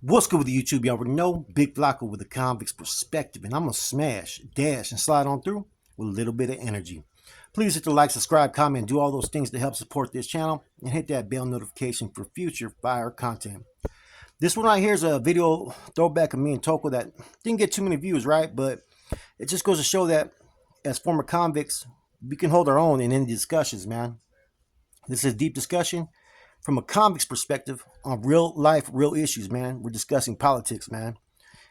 What's good with the YouTube? You already know, Big Flaco with a convict's perspective, and I'm gonna smash, dash, and slide on through with a little bit of energy. Please hit the like, subscribe, comment, do all those things to help support this channel, and hit that bell notification for future fire content. This one right here is a video throwback of me and Toke that didn't get too many views, right? But it just goes to show that as former convicts, we can hold our own in any discussions, man. This is a deep discussion from a convict's perspective on real life, real issues, man. We're discussing politics, man.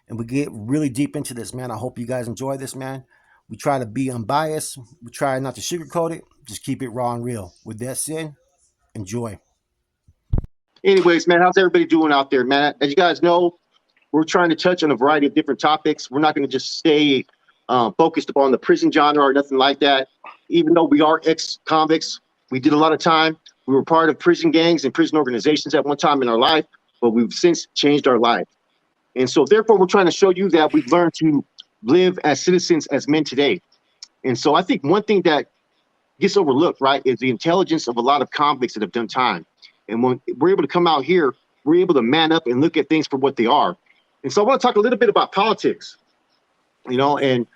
And we get really deep into this, man. I hope you guys enjoy this, man. We try to be unbiased. We try not to sugarcoat it. Just keep it raw and real. With that said, enjoy. Anyways, man, how's everybody doing out there, man? As you guys know, we're trying to touch on a variety of different topics. We're not going to just stay focused upon the prison genre or nothing like that. Even though we are ex-convicts, we did a lot of time. We were part of prison gangs and prison organizations at one time in our life, but we've since changed our life. And so therefore, we're trying to show you that we've learned to live as citizens, as men today. And so I think one thing that gets overlooked, right, is the intelligence of a lot of convicts that have done time. And when we're able to come out here, we're able to man up and look at things for what they are. And so I want to talk a little bit about politics, and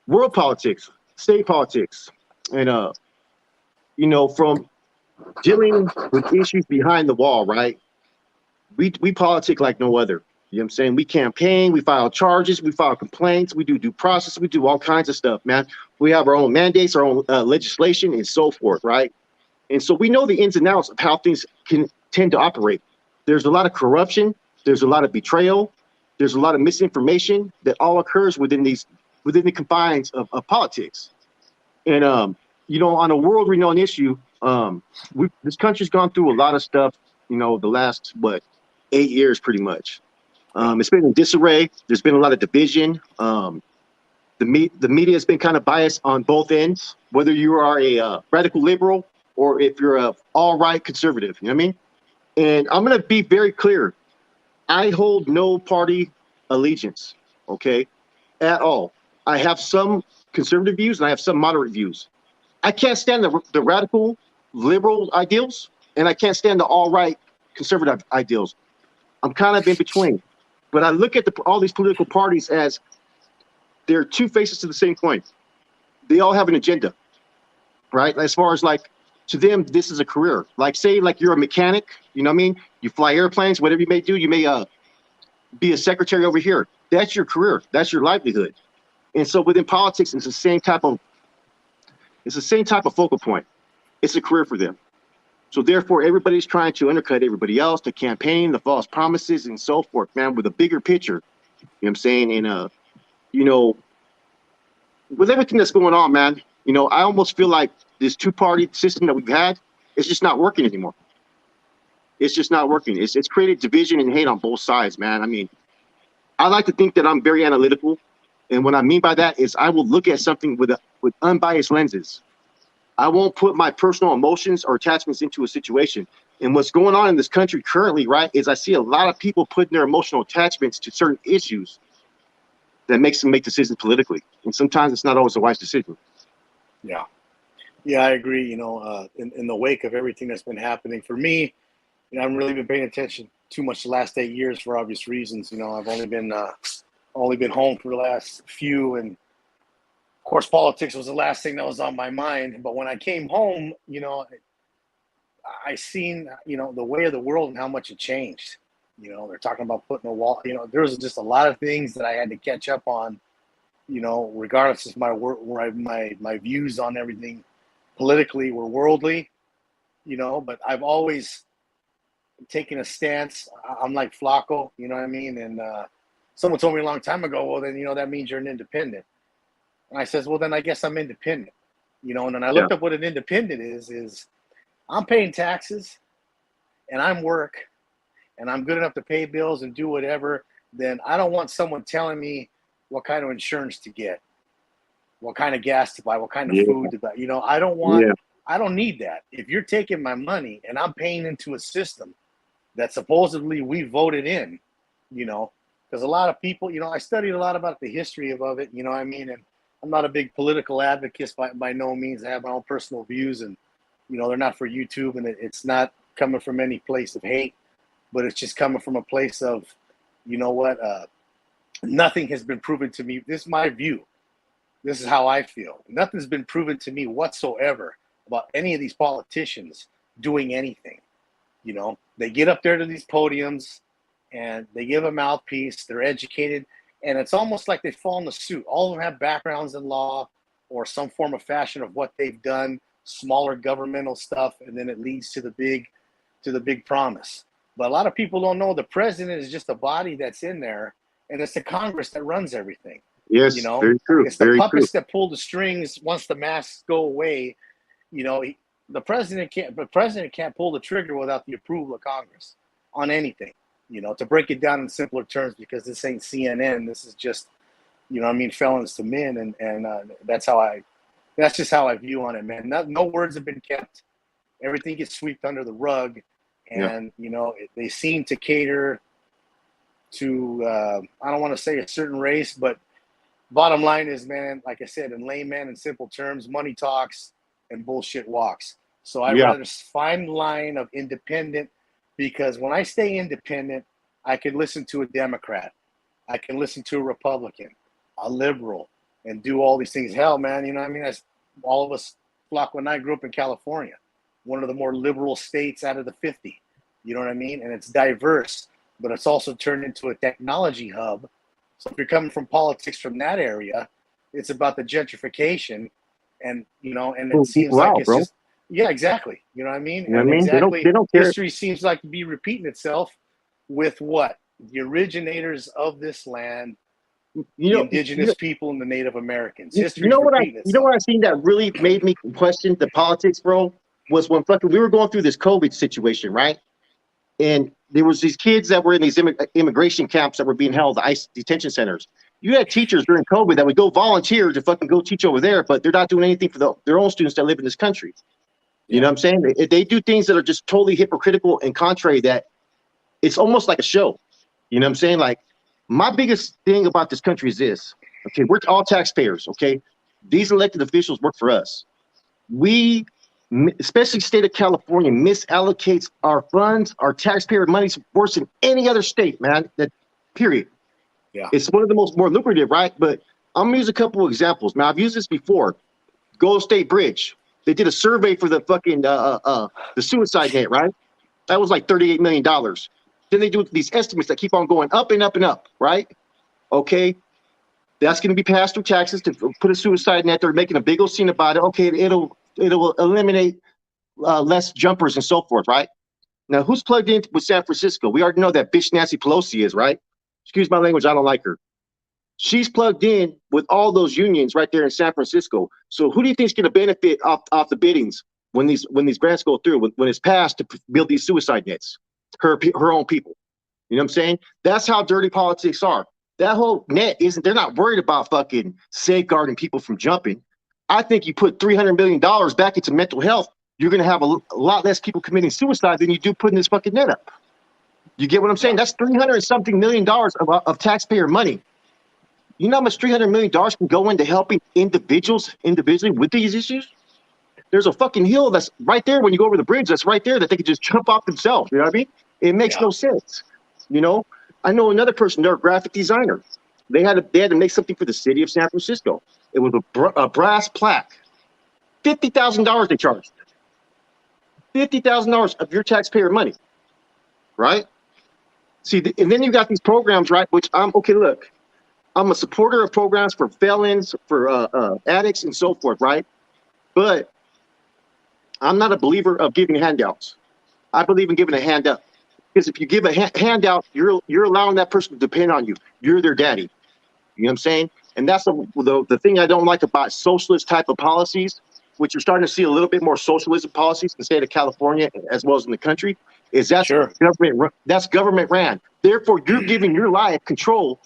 world politics, state politics, and, from dealing with issues behind the wall, right? We politic like no other. You know what I'm saying? We campaign, we file charges, we file complaints, we do due process, we do all kinds of stuff, man. We have our own mandates, our own legislation, and so forth, right? And so we know the ins and outs of how things can tend to operate. There's a lot of corruption, there's a lot of betrayal, there's a lot of misinformation that all occurs within the confines of politics. And on a world-renowned issue, this country's gone through a lot of stuff, the last 8 years pretty much. It's been in disarray. There's been a lot of division. The media has been kind of biased on both ends, whether you are a radical liberal or if you're a all-right conservative. You know what I mean? And I'm going to be very clear. I hold no party allegiance, okay, at all. I have some conservative views and I have some moderate views. I can't stand the radical liberal ideals, and I can't stand the all-right conservative ideals. I'm kind of in between. But I look at all these political parties as they're two faces to the same coin. They all have an agenda, right? As far as to them, this is a career. Say you're a mechanic, you know what I mean? You fly airplanes, whatever you may do. You may be a secretary over here. That's your career. That's your livelihood. And so within politics, it's the same type of focal point. It's a career for them. So therefore, everybody's trying to undercut everybody else, the campaign, the false promises, and so forth, man, with a bigger picture. You know what I'm saying? And, with everything that's going on, man, I almost feel like this two-party system that we've had, it's just not working anymore. It's just not working. It's created division and hate on both sides, man. I mean, I like to think that I'm very analytical. And what I mean by that is I will look at something with unbiased lenses. I won't put my personal emotions or attachments into a situation. And what's going on in this country currently, right, is I see a lot of people putting their emotional attachments to certain issues that makes them make decisions politically. And sometimes it's not always a wise decision. Yeah. Yeah, I agree. In the wake of everything that's been happening for me, I haven't really been paying attention too much the last 8 years for obvious reasons. I've only been home for the last few, and of course, politics was the last thing that was on my mind. But when I came home, I seen, the way of the world and how much it changed. They're talking about putting a wall. There was just a lot of things that I had to catch up on, regardless of my work, my views on everything politically were worldly, but I've always taken a stance. I'm like Flaco, you know what I mean? And someone told me a long time ago, well, then, that means you're an independent. And I says, well, then I guess I'm independent, and then I looked up what an independent is I'm paying taxes and I'm work and I'm good enough to pay bills and do whatever. Then I don't want someone telling me what kind of insurance to get, what kind of gas to buy, what kind of food to buy. I don't need that. If you're taking my money and I'm paying into a system that supposedly we voted in, because a lot of people, I studied a lot about the history of it, you know what I mean? And I'm not a big political advocate by no means. I have my own personal views, and they're not for YouTube, and it's not coming from any place of hate, but it's just coming from a place of you know what? Nothing has been proven to me. This is my view. This is how I feel. Nothing's been proven to me whatsoever about any of these politicians doing anything. You know, they get up there to these podiums and they give a mouthpiece. They're educated, and it's almost like they fall in the suit. All of them have backgrounds in law or some form of fashion of what they've done, smaller governmental stuff, and then it leads to the big promise. But a lot of people don't know the president is just a body that's in there, and it's the Congress that runs everything. Yes, You know, very true. it's the Very puppets true. that pull the strings once the masks go away. You know, the president can't pull the trigger without the approval of Congress on anything. You know, to break it down in simpler terms, because this ain't CNN. This is just, you know what I mean, felons to men, and that's just how I view on it, man. No words have been kept. Everything gets swept under the rug, and Yeah. you know they seem to cater to I don't want to say a certain race, but bottom line is, man, like I said, in layman and simple terms, money talks and bullshit walks. So I'd Yeah. rather find the line of independent, because when I stay independent, I can listen to a Democrat, I can listen to a Republican, a liberal, and do all these things. Hell, man, you know what I mean? That's all of us. Flaco and I grew up in California, one of the more liberal states out of the 50. You know what I mean? And it's diverse, but it's also turned into a technology hub. So if you're coming from politics from that area, it's about the gentrification, and you know, and it Move seems people like out, it's bro. just, yeah, exactly. You know what I mean? You know what I And mean? They don't. exactly, They don't care. history seems like to be repeating itself with what? The originators of this land, You the know. indigenous people and the Native Americans. You History's know what I? repeating You know itself. what I seen that really made me question the politics, bro. Was when fucking we were going through this COVID situation, right? And there was these kids that were in these immigration camps that were being held, the ICE detention centers. You had teachers during COVID that would go volunteer to fucking go teach over there, but they're not doing anything for their own students that live in this country. You know Yeah. what I'm saying? They do things that are just totally hypocritical and contrary, that it's almost like a show. You know what I'm saying? Like, my biggest thing about this country is this. Okay, we're all taxpayers. Okay, these elected officials work for us. We, especially state of California, misallocates our funds, our taxpayer money worse than any other state, man. That period. Yeah. It's one of the most more lucrative, right? But I'm gonna use a couple of examples. Now, I've used this before. Gold State Bridge. They did a survey for the fucking the suicide net, right? That was like $38 million. Then they do these estimates that keep on going up and up and up, right? Okay, that's going to be passed through taxes to put a suicide net. They're making a big old scene about it. Okay, it'll eliminate less jumpers and so forth, right? Now, who's plugged in with San Francisco? We already know that bitch Nancy Pelosi is, right? Excuse my language, I don't like her. She's plugged in with all those unions right there in San Francisco. So who do you think is going to benefit off the biddings when these grants go through, when it's passed to build these suicide nets? Her own people. You know what I'm saying? That's how dirty politics are. That whole net isn't, they're not worried about fucking safeguarding people from jumping. I think you put $300 million back into mental health, you're going to have a lot less people committing suicide than you do putting this fucking net up. You get what I'm saying? Yeah. That's $300 million of taxpayer money. You know how much $300 million can go into helping individually with these issues? There's a fucking hill that's right there when you go over the bridge, that's right there, that they could just jump off themselves. You know what I mean? It makes Yeah. no sense. You know, I know another person, they're a graphic designer. They had to make something for the city of San Francisco. It was a brass plaque. $50,000 they charged. $50,000 of your taxpayer money, right? See, and then you got these programs, right? Which okay. Look, I'm a supporter of programs for felons, for addicts, and so forth, right? But I'm not a believer of giving handouts. I believe in giving a hand up, because if you give a handout, you're allowing that person to depend on you. You're their daddy. You know what I'm saying? And that's the thing I don't like about socialist type of policies, which you're starting to see a little bit more socialism policies in the state of California as well as in the country, is Sure. government ran. Therefore, you're giving your life control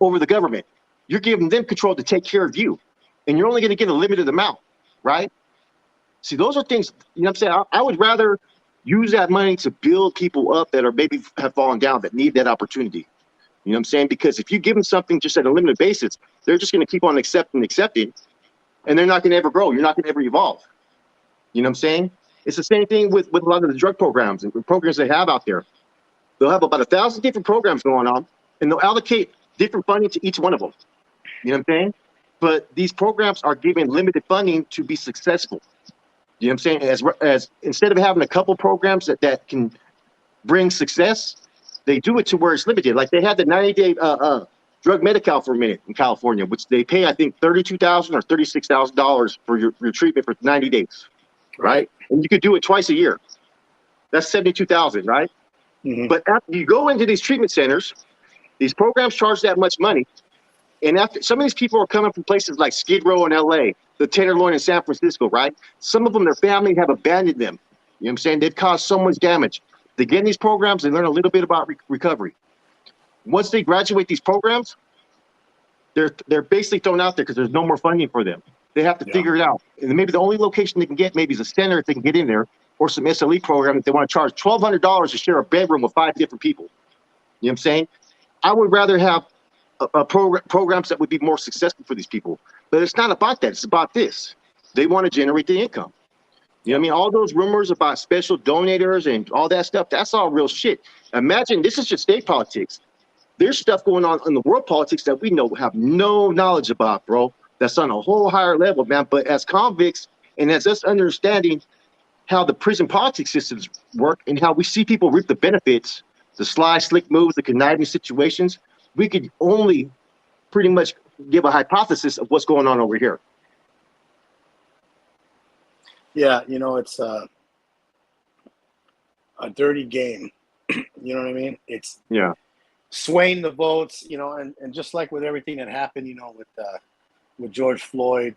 over the government. You're giving them control to take care of you, and you're only going to get a limited amount, right? See, those are things, you know what I'm saying? I would rather use that money to build people up that are maybe have fallen down, that need that opportunity. You know what I'm saying? Because if you give them something just at a limited basis, they're just going to keep on accepting, and they're not going to ever grow. You're not going to ever evolve. You know what I'm saying? It's the same thing with a lot of the drug programs and programs they have out there. They'll have about 1,000 different programs going on. and they'll allocate different funding to each one of them. You know what I'm saying? But these programs are given limited funding to be successful. You know what I'm saying? As instead of having a couple programs that can bring success, they do it to where it's limited. Like they had the 90-day drug Medi-Cal for a minute in California, which they pay, I think, $32,000 or $36,000 for your treatment for 90 days, right? And you could do it twice a year. That's $72,000, right? But after you go into these treatment centers, these programs charge that much money. And after some of these people are coming from places like Skid Row in LA, the Tenderloin in San Francisco, right? Some of them, their family have abandoned them. You know what I'm saying? They've caused so much damage. They get in these programs, they learn a little bit about recovery. Once they graduate these programs, they're basically thrown out there because there's no more funding for them. They have to figure it out. And maybe the only location they can get maybe is a center if they can get in there, or some SLE program if they want to charge $1,200 to share a bedroom with 5 different people. You know what I'm saying? I would rather have programs that would be more successful for these people. But it's not about that. It's about this. They want to generate the income. You know what I mean? All those rumors about special donators and all that stuff, that's all real shit. Imagine, this is just state politics. There's stuff going on in the world politics that we have no knowledge about, bro. That's on a whole higher level, man. But as convicts and as us understanding how the prison politics systems work and how we see people reap the benefits, the sly, slick moves, the conniving situations, we could only pretty much give a hypothesis of what's going on over here. Yeah, you know, it's a dirty game. You know what I mean? It's swaying the votes, you know, and just like with everything that happened, you know, with George Floyd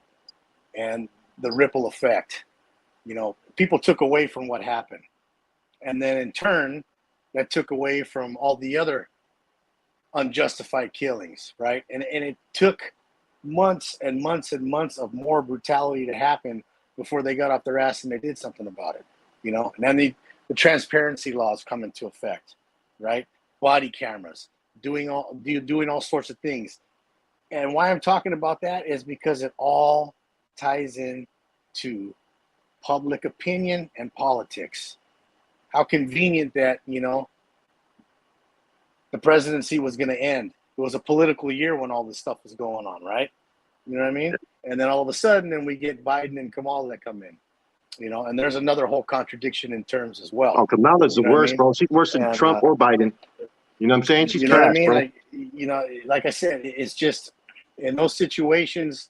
and the ripple effect, you know, people took away from what happened. And then in turn, that took away from all the other unjustified killings, right? And it took months and months and months of more brutality to happen before they got off their ass and they did something about it, you know? And then the transparency laws come into effect, right? Body cameras, doing all sorts of things. And why I'm talking about that is because it all ties in to public opinion and politics. How convenient that, you know, the presidency was going to end. It was a political year when all this stuff was going on, right? You know what I mean? And then all of a sudden, then we get Biden and Kamala that come in, you know, and there's another whole contradiction in terms as well. Oh, Kamala's the worst, bro. She's worse than Trump or Biden. You know what I'm saying? She's trash, what I mean? bro. Like, you know, like I said, it's just in those situations,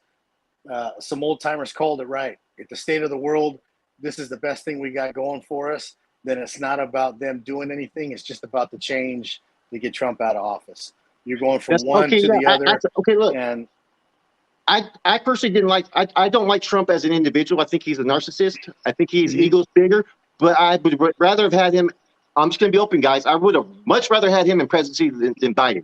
some old timers called it right. If the state of the world, this is the best thing we got going for us, then it's not about them doing anything. It's just about the change to get Trump out of office. You're going from one to the other. Okay, look. And I personally I don't like Trump as an individual. I think he's a narcissist. I think his ego's bigger. But I would rather have had him. I'm just going to be open, guys. I would have much rather had him in presidency than Biden.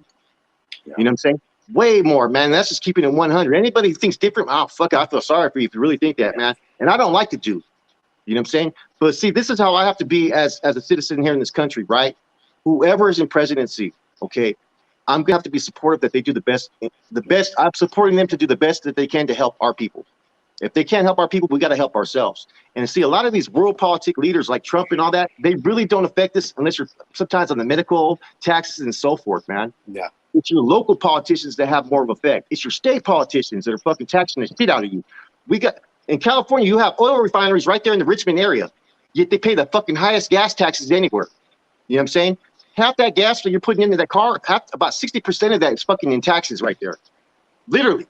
Yeah. You know what I'm saying? Way more, man. That's just keeping it 100. Anybody who thinks different, oh, fuck it, I feel sorry for you if you really think that, man. And I don't like the dude. You know what I'm saying? But see, this is how I have to be as a citizen here in this country, right? Whoever is in presidency, okay, I'm going to have to be supportive that they do the best. I'm supporting them to do the best that they can to help our people. If they can't help our people, we got to help ourselves. And see, a lot of these world politic leaders like Trump and all that, they really don't affect us unless you're sometimes on the medical, taxes, and so forth, man. Yeah. It's your local politicians that have more of effect. It's your state politicians that are fucking taxing the shit out of you. We got in California, you have oil refineries right there in the Richmond area, yet they pay the fucking highest gas taxes anywhere. You know what I'm saying? Half that gas that you're putting into that car, about 60% of that is fucking in taxes right there. Literally.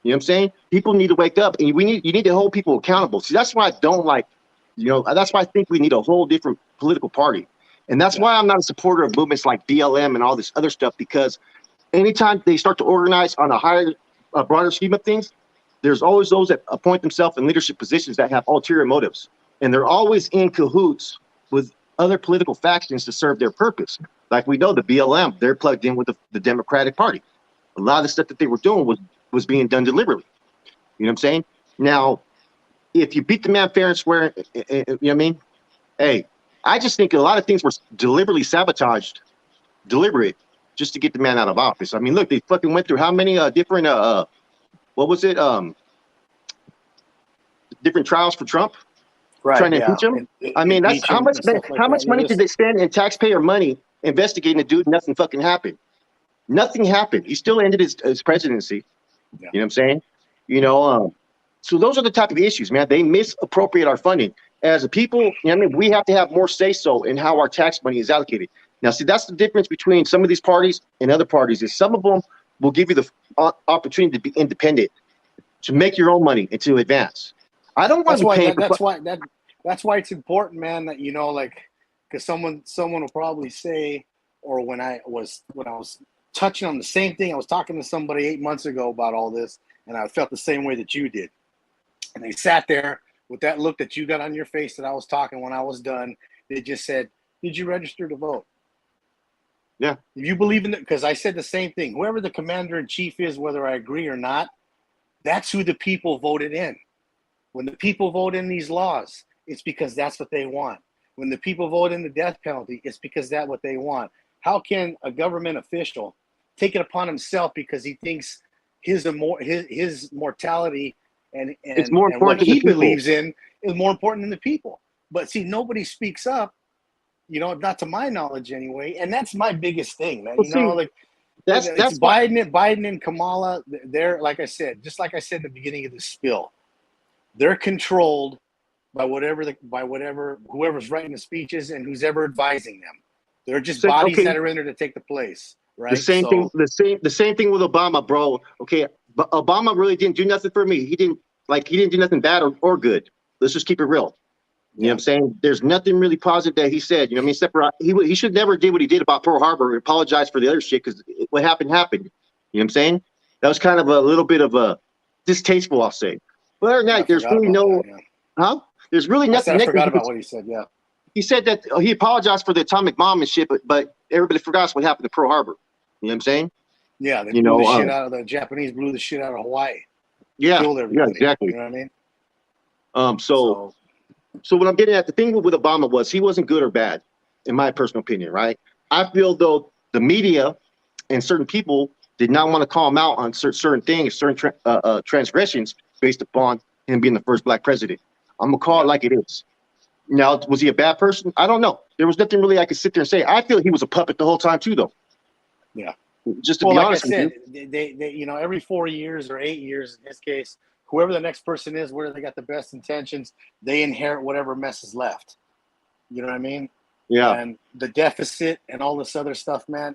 You know what I'm saying? People need to wake up, and you need to hold people accountable. See, that's why I don't like, you know, that's why I think we need a whole different political party. And that's why I'm not a supporter of movements like BLM and all this other stuff, because anytime they start to organize on a higher, broader scheme of things, there's always those that appoint themselves in leadership positions that have ulterior motives. And they're always in cahoots with other political factions to serve their purpose. Like we know the BLM, they're plugged in with the Democratic Party. A lot of the stuff that they were doing was being done deliberately. You know what I'm saying? Now, if you beat the man fair and square, you know what I mean? Hey, I just think a lot of things were deliberately sabotaged, deliberate, just to get the man out of office. I mean, look, they fucking went through how many different, what was it? Different trials for Trump? Right, trying to impeach him? I mean, that's how much money did they spend in taxpayer money investigating the dude and nothing fucking happened? Nothing happened. He still ended his presidency. Yeah. You know what I'm saying? You know, so those are the type of issues, man. They misappropriate our funding. As a people, you know what I mean, we have to have more say-so in how our tax money is allocated. Now, see, that's the difference between some of these parties and other parties. Is some of them will give you the opportunity to be independent, to make your own money and to advance. I don't want to be paying for. That's why it's important, man. That like, because someone will probably say, or when I was touching on the same thing, I was talking to somebody 8 months ago about all this, and I felt the same way that you did. And they sat there with that look that you got on your face that I was talking when I was done. They just said, "Did you register to vote?" Yeah. If you believe in it, because I said the same thing. Whoever the commander in chief is, whether I agree or not, that's who the people voted in. When the people vote in these laws, it's because that's what they want. When the people vote in the death penalty, it's because that's what they want. How can a government official take it upon himself because he thinks his mortality and It's more what important than he the people. believes in is more important than the people? But see, nobody speaks up, not to my knowledge anyway. And that's my biggest thing, man. Well, see, It's that's why. Biden and Kamala. They're, like I said, just like I said at the beginning of the spill, they're controlled by whoever's writing the speeches and who's ever advising them. They're just bodies Okay, that are in there to take the place, right? the same thing. The same thing with Obama, bro. Okay, but Obama really didn't do nothing for me. He didn't do nothing bad or good. Let's just keep it real. You know what I'm saying? There's nothing really positive that he said. You know what I mean? Except for he should never did what he did about Pearl Harbor. Apologize for the other shit because what happened happened. You know what I'm saying? That was kind of a little bit of a distasteful, I'll say. But other than that, there's really no, huh? There's really nothing. I forgot about what he said. Yeah. He said that he apologized for the atomic bomb and shit, but everybody forgot what happened to Pearl Harbor. You know what I'm saying? Yeah, they blew the shit out of the Japanese. Blew the shit out of Hawaii. Yeah, killed everybody. Yeah, exactly. You know what I mean? So what I'm getting at, the thing with Obama was he wasn't good or bad, in my personal opinion, right? I feel though the media and certain people did not want to call him out on certain things, certain transgressions based upon him being the first black president. I'm gonna call it like it is. Now, was he a bad person? I don't know. There was nothing really I could sit there and say. I feel he was a puppet the whole time too, though. Yeah. Just to be honest like I said, with you. they every 4 years or 8 years in this case, whoever the next person is, whether they got the best intentions, they inherit whatever mess is left. You know what I mean? Yeah. And the deficit and all this other stuff, man,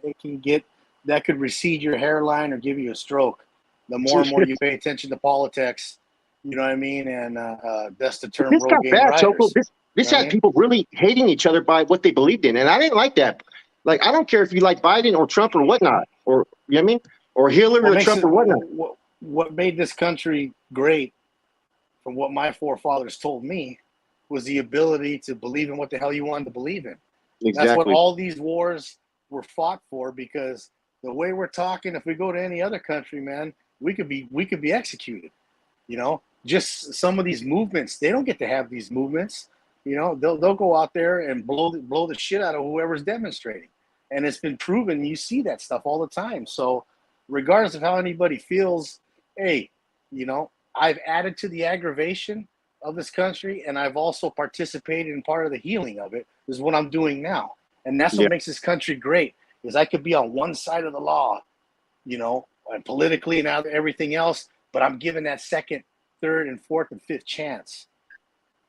that could recede your hairline or give you a stroke. The more and more you pay attention to politics, you know what I mean? And that's the term road game riders. This had people really hating each other by what they believed in. And I didn't like that. Like, I don't care if you like Biden or Trump or whatnot, or, you know what I mean? Or Hillary or Trump or whatnot. What made this country great, from what my forefathers told me, was the ability to believe in what the hell you wanted to believe in. Exactly. That's what all these wars were fought for, because the way we're talking, if we go to any other country, man, we could be executed. Just some of these movements, they don't get to have these movements. They'll go out there and blow the shit out of whoever's demonstrating. And it's been proven. You see that stuff all the time. So regardless of how anybody feels, hey, I've added to the aggravation of this country, and I've also participated in part of the healing of it. Is what I'm doing now. And that's what makes this country great, is I could be on one side of the law, and politically and everything else, but I'm given that second, third, and fourth, and fifth chance.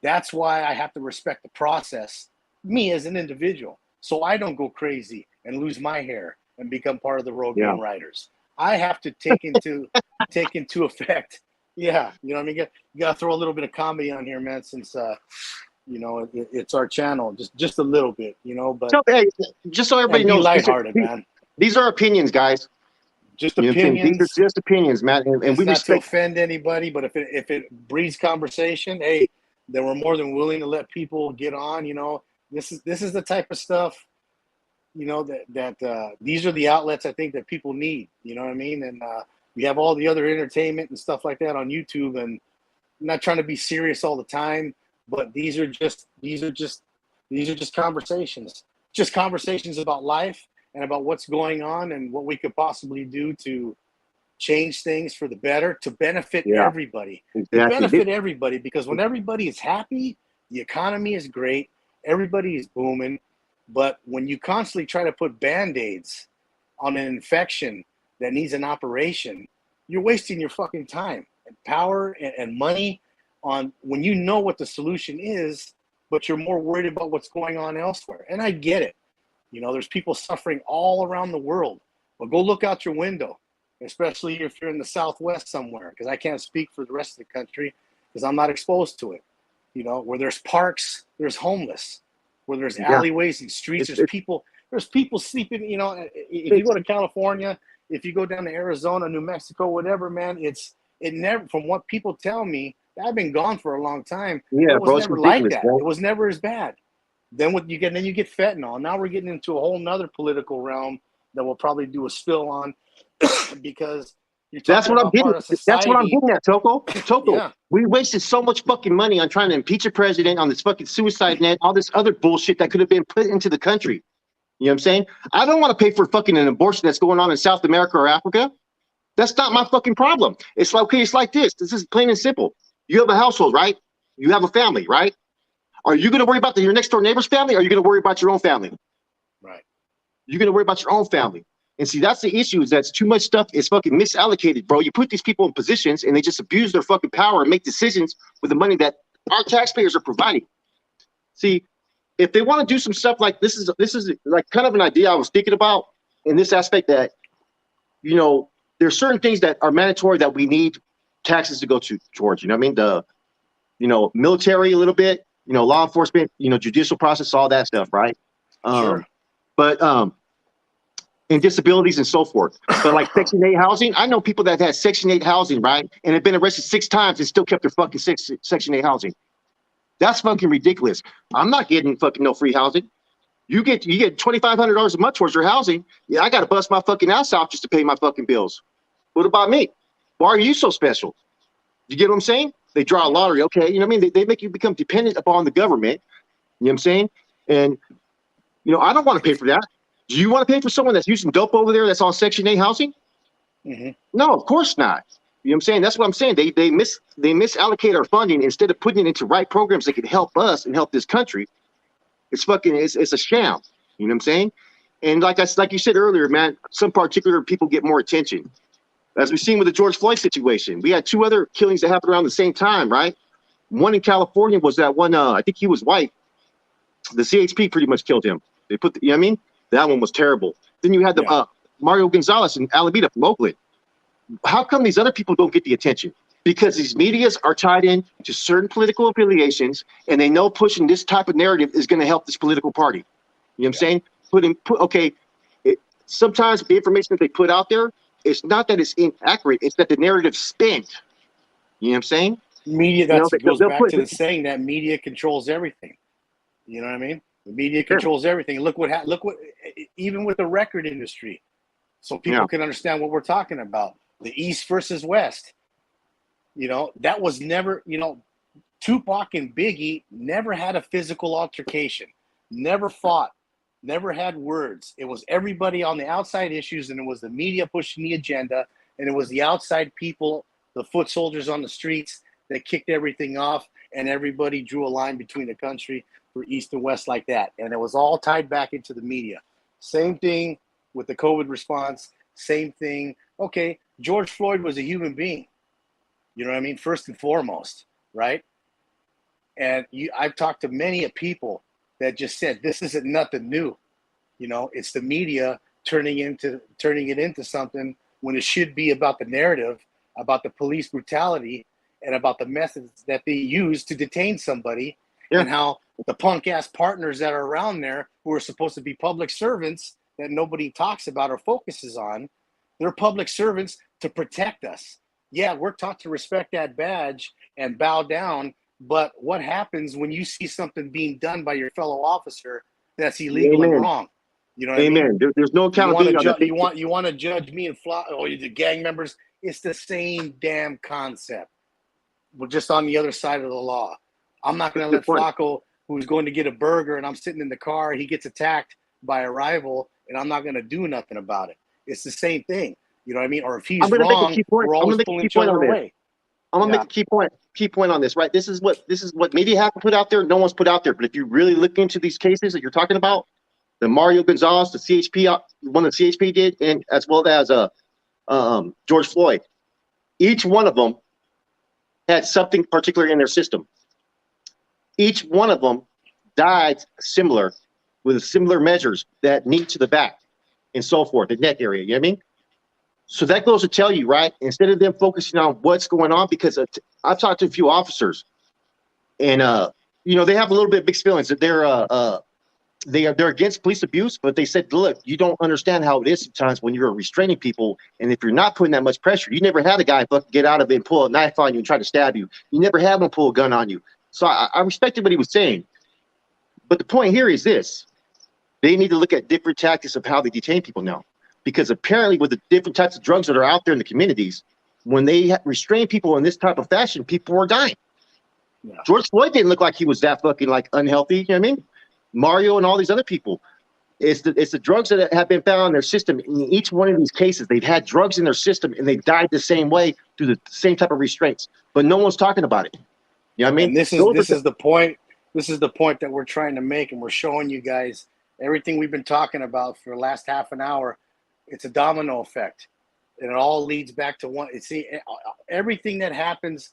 That's why I have to respect the process, me as an individual, so I don't go crazy and lose my hair and become part of the road game riders. I have to take into effect. Yeah, you know what I mean? You got to throw a little bit of comedy on here, man, since it's our channel, just a little bit, but so, hey, just so everybody knows, lighthearted, man. These are opinions, guys. Just opinions. These are just opinions, man, and we not respect. To offend anybody, but if it breeds conversation, hey, then we're more than willing to let people get on. This is the type of stuff, that these are the outlets I think that people need. You know what I mean? And we have all the other entertainment and stuff like that on YouTube, and I'm not trying to be serious all the time, but these are just conversations, just conversations about life and about what's going on and what we could possibly do to change things for the better, to benefit everybody. Exactly. To benefit everybody, because when everybody is happy, the economy is great, everybody is booming. But when you constantly try to put Band-Aids on an infection that needs an operation, you're wasting your fucking time and power and money on when you know what the solution is, but you're more worried about what's going on elsewhere. And I get it. You know, there's people suffering all around the world. But go look out your window, especially if you're in the Southwest somewhere, because I can't speak for the rest of the country because I'm not exposed to it. You know, where there's parks, there's homeless. Where there's alleyways and streets, there's people sleeping. You know, if you go to California, if you go down to Arizona, New Mexico, whatever, man, it never, from what people tell me, I've been gone for a long time. Yeah, it was never like that. Bro. It was never as bad. Then you get fentanyl. Now we're getting into a whole nother political realm that we'll probably do a spill on because that's what I'm getting. That's what I'm getting at, Toko. Yeah. We wasted so much fucking money on trying to impeach a president on this fucking suicide net, all this other bullshit that could have been put into the country. You know what I'm saying? I don't want to pay for fucking an abortion that's going on in South America or Africa. That's not my fucking problem. It's like, okay, it's like this. This is plain and simple. You have a household, right? You have a family, right? Are you going to worry about your next door neighbor's family, or are you going to worry about your own family? Right. You're going to worry about your own family. And see, that's the issue, is that's too much stuff is fucking misallocated, bro. You put these people in positions and they just abuse their fucking power and make decisions with the money that our taxpayers are providing. See, if they want to do some stuff like this is like kind of an idea I was thinking about in this aspect, that, you know, there's certain things that are mandatory that we need taxes to go towards, you know what I mean? The, you know, military a little bit, you know, law enforcement, you know, judicial process, all that stuff, right? Sure. But and disabilities and so forth. But like Section 8 housing, I know people that had Section 8 housing, right? And have been arrested 6 times and still kept their fucking Section 8 housing. That's fucking ridiculous. I'm not getting fucking no free housing. You get $2,500 a month towards your housing. Yeah, I got to bust my fucking ass out just to pay my fucking bills. What about me? Why are you so special? You get what I'm saying? They draw a lottery, okay? You know what I mean? They make you become dependent upon the government. You know what I'm saying? And, you know, I don't want to pay for that. Do you want to pay for someone that's using dope over there that's on Section 8 housing? Mm-hmm. No, of course not. You know what I'm saying? That's what I'm saying. They misallocate our funding instead of putting it into right programs that could help us and help this country. It's a sham. You know what I'm saying? And like you said earlier, man, some particular people get more attention. As we've seen with the George Floyd situation, we had 2 other killings that happened around the same time, right? One in California was that one, I think he was white. The CHP pretty much killed him. They put, you know what I mean? That one was terrible. Then you had the Mario Gonzalez in Alameda from Oakland. How come these other people don't get the attention? Because these medias are tied in to certain political affiliations, and they know pushing this type of narrative is going to help this political party. You know what I'm saying? Sometimes the information that they put out there, it's not that it's inaccurate, it's that the narrative's spent. You know what I'm saying? Media, goes back to the saying that media controls everything. You know what I mean? The media controls everything. Look what even with the record industry, so people can understand what we're talking about. The East versus West. You know, that was never, you know, Tupac and Biggie never had a physical altercation, never fought, never had words. It was everybody on the outside issues, and it was the media pushing the agenda, and it was the outside people, the foot soldiers on the streets that kicked everything off, and everybody drew a line between the country for East and West like that. And it was all tied back into the media. Same thing with the COVID response, same thing. Okay, George Floyd was a human being. You know what I mean? First and foremost, right? And I've talked to many people that just said this isn't nothing new. You know, it's the media turning it into something when it should be about the narrative, about the police brutality, and about the methods that they use to detain somebody, and how the punk ass partners that are around there who are supposed to be public servants that nobody talks about or focuses on, they're public servants to protect us. Yeah, we're taught to respect that badge and bow down, but what happens when you see something being done by your fellow officer that's illegal and wrong? You know what I mean? There's no accountability. You want to judge me and Flaco or the gang members? It's the same damn concept. We're just on the other side of the law. I'm not going to let Flaco, who's going to get a burger, and I'm sitting in the car, he gets attacked by a rival, and I'm not going to do nothing about it. It's the same thing. You know what I mean? Or if he's wrong, we're always pulling each other away. I'm gonna make a key point on this, right? This is what media have to put out there. No one's put out there. But if you really look into these cases that you're talking about, the Mario Gonzalez, the CHP, one the CHP did, and as well as George Floyd. Each one of them had something particular in their system. Each one of them died similar, with similar measures that knee to the back and so forth, the neck area. You know what I mean? So that goes to tell you, right? Instead of them focusing on what's going on, because I've talked to a few officers, and you know, they have a little bit of mixed feelings that they're against police abuse, but they said, look, you don't understand how it is sometimes when you're restraining people, and if you're not putting that much pressure, you never had a guy fucking get out of it and pull a knife on you and try to stab you. You never had him pull a gun on you. So I respected what he was saying. But the point here is this. They need to look at different tactics of how they detain people now. Because apparently with the different types of drugs that are out there in the communities, when they restrain people in this type of fashion, people are dying. Yeah. George Floyd didn't look like he was that fucking like unhealthy. You know what I mean? Mario and all these other people. It's the drugs that have been found in their system. In each one of these cases, they've had drugs in their system and they died the same way through the same type of restraints. But no one's talking about it. You know what I mean? And this is the point. This is the point that we're trying to make, and we're showing you guys everything we've been talking about for the last half an hour. It's a domino effect, and it all leads back to one. See, everything that happens,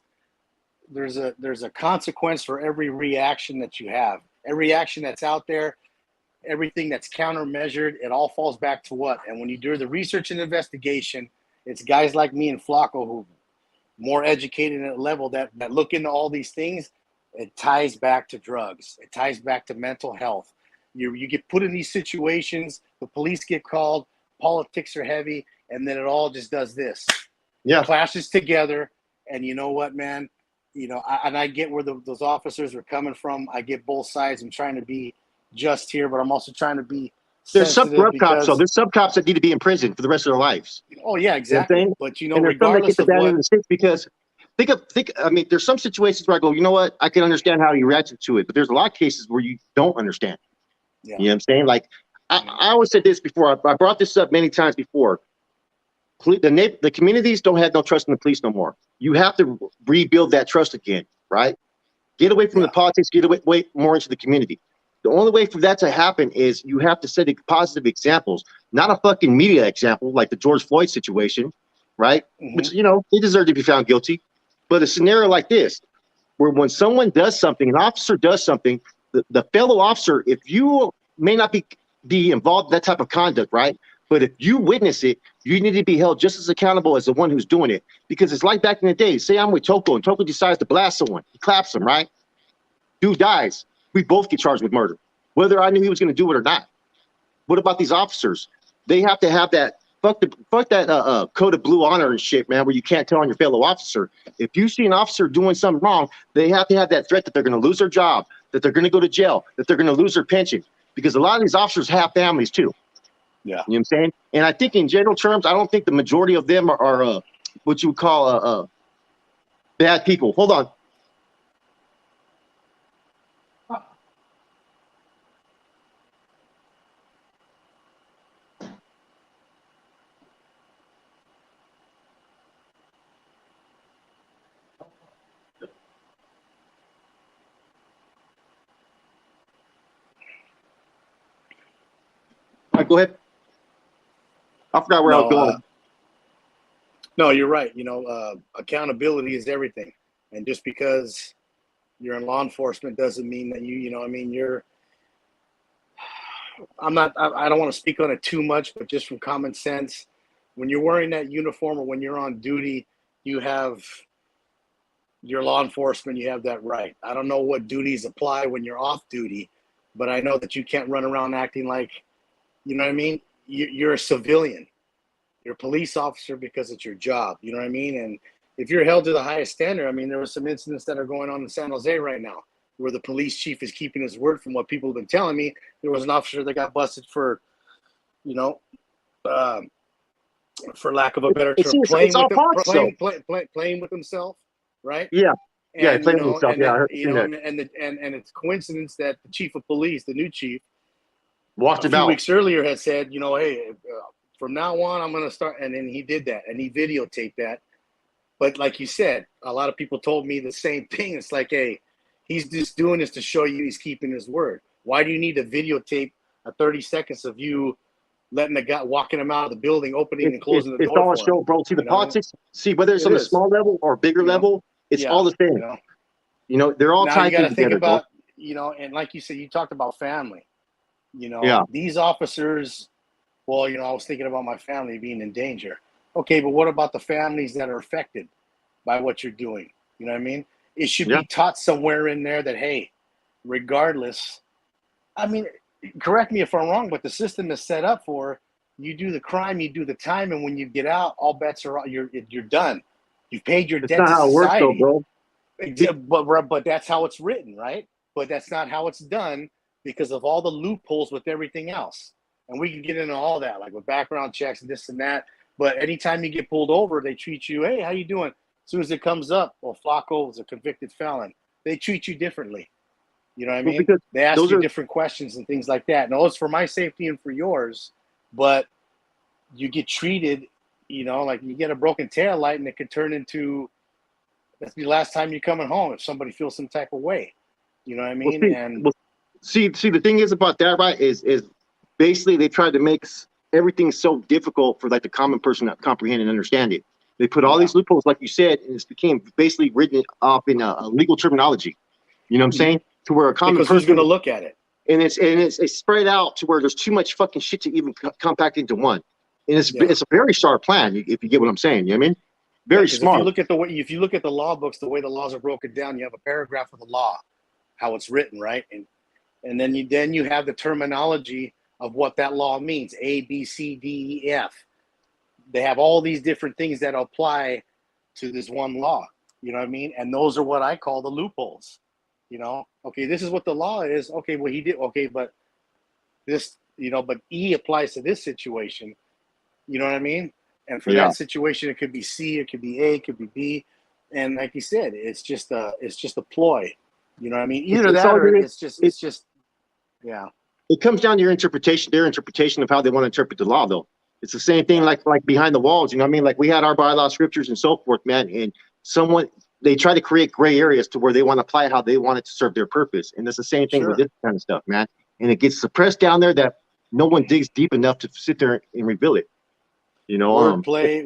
there's a consequence for every reaction that you have. Every action that's out there, everything that's countermeasured, it all falls back to what? And when you do the research and investigation, it's guys like me and Flaco who more educated at a level that look into all these things. It ties back to drugs. It ties back to mental health. You get put in these situations, the police get called, politics are heavy, and then it all just does this. Yeah. It clashes together, and you know what, man? You know, I get where those officers are coming from. I get both sides. I'm trying to be just here, but I'm also trying to be There's some sensitive corrupt cops, so there's some cops that need to be in prison for the rest of their lives. Oh yeah, exactly. You know but you know, and there's some that get regardless the of bad end what, of the stick because I mean, there's some situations where I go, you know what, I can understand how you reacted to it, but there's a lot of cases where you don't understand. Yeah. You know what I'm saying? Like I always said this before. I brought this up many times before. The communities don't have no trust in the police no more. You have to rebuild that trust again, right? Get away from the politics, get away more into the community. The only way for that to happen is you have to set positive examples, not a fucking media example like the George Floyd situation, right? Mm-hmm. Which, you know, they deserve to be found guilty. But a scenario like this, where when someone does something, an officer does something, the fellow officer, if you may not be involved in that type of conduct, right? But if you witness it, you need to be held just as accountable as the one who's doing it. Because it's like back in the day, say I'm with Toke and Toke decides to blast someone. He claps him, right? Dude dies. We both get charged with murder, whether I knew he was going to do it or not. What about these officers? They have to have that, fuck that code of blue honor and shit, man, where you can't tell on your fellow officer. If you see an officer doing something wrong, they have to have that threat that they're going to lose their job, that they're going to go to jail, that they're going to lose their pension. Because a lot of these officers have families too. Yeah. You know what I'm saying? And I think in general terms, I don't think the majority of them are what you would call bad people. Hold on. All right, go ahead. I forgot where I was going. No, you're right. You know, accountability is everything. And just because you're in law enforcement doesn't mean that you know, I mean, I don't want to speak on it too much, but just from common sense, when you're wearing that uniform or when you're on duty, you have your law enforcement, you have that right. I don't know what duties apply when you're off duty, but I know that you can't run around acting like, you know what I mean? You're a civilian. You're a police officer because it's your job. You know what I mean? And if you're held to the highest standard, I mean, there were some incidents that are going on in San Jose right now where the police chief is keeping his word from what people have been telling me. There was an officer that got busted for, you know, for lack of a better term, playing with himself, right? Yeah. And, playing with himself. Yeah, I heard that. And it's coincidence that the chief of police, the new chief, walked a few weeks earlier had said, you know, hey, from now on, I'm going to start. And then he did that and he videotaped that. But like you said, a lot of people told me the same thing. It's like, hey, he's just doing this to show you he's keeping his word. Why do you need to videotape at 30 seconds of you letting the guy, walking him out of the building, opening and It's, closing the it's door all a for show, him. bro. See, the You know what I mean? politics, see, whether it's It on a is. small level or bigger You know? level, it's Yeah, all the same. you know. They're all Now you tied got in to think together, bro. about, you know, and like you said, you talked about family. You know, Yeah. these officers, well, you know, I was thinking about my family being in danger. Okay, but what about the families that are affected by what you're doing? You know what I mean? It should Yeah. be taught somewhere in there that, hey, regardless, I mean, correct me if I'm wrong, but the system is set up for you do the crime, you do the time, and when you get out, all bets are you're done. You've paid your It's debt not to how it works, though, society. bro. But that's how it's written, right? But that's not how it's done because of all the loopholes with everything else. And we can get into all that, like with background checks and this and that. But anytime you get pulled over, they treat you, hey, how you doing? As soon as it comes up, well, Flaco is a convicted felon. They treat you differently. You know what I Well, mean? because They ask those you are different questions and things like that. No, it's for my safety and for yours, but you get treated, you know, like you get a broken tail light and it could turn into that's the last time you're coming home if somebody feels some type of way. You know what I well, mean? see, And well, see, the thing is about that, right? Is basically they tried to make everything so difficult for like the common person to comprehend and understand it. They put all yeah, these loopholes, like you said, and it's became basically written up in a legal terminology. You know what I'm saying? To where a common because who's going person, to look at it? and it's spread out to where there's too much fucking shit to even compact into one. And Yeah, it's a very sharp plan, if you get what I'm saying. You know what I mean? yeah. Very Because if you smart. look at the way, if you look at the law books, the way the laws are broken down, you have a paragraph of the law, how it's written, right? And then you have the terminology of what that law means: A, B, C, D, E, F. They have all these different things that apply to this one law. You know what I mean? And those are what I call the loopholes. You know, okay, this is what the law is. Okay, well he did. Okay, but this, you know, but E applies to this situation. You know what I mean? And for Yeah. that situation, it could be C, it could be A, it could be B. And like you said, it's just a ploy. You know what I mean? Either It's that all or good. it's just yeah. It comes down to your interpretation, their interpretation of how they want to interpret the law, though. It's the same thing Yeah. like behind the walls, you know what I mean? Like we had our bylaw scriptures and so forth, man. And they try to create gray areas to where they want to apply how they want it to serve their purpose. And it's the same thing with Sure. this kind of stuff, man. And it gets suppressed down there that no one digs deep enough to sit there and reveal it. You know, Wordplay,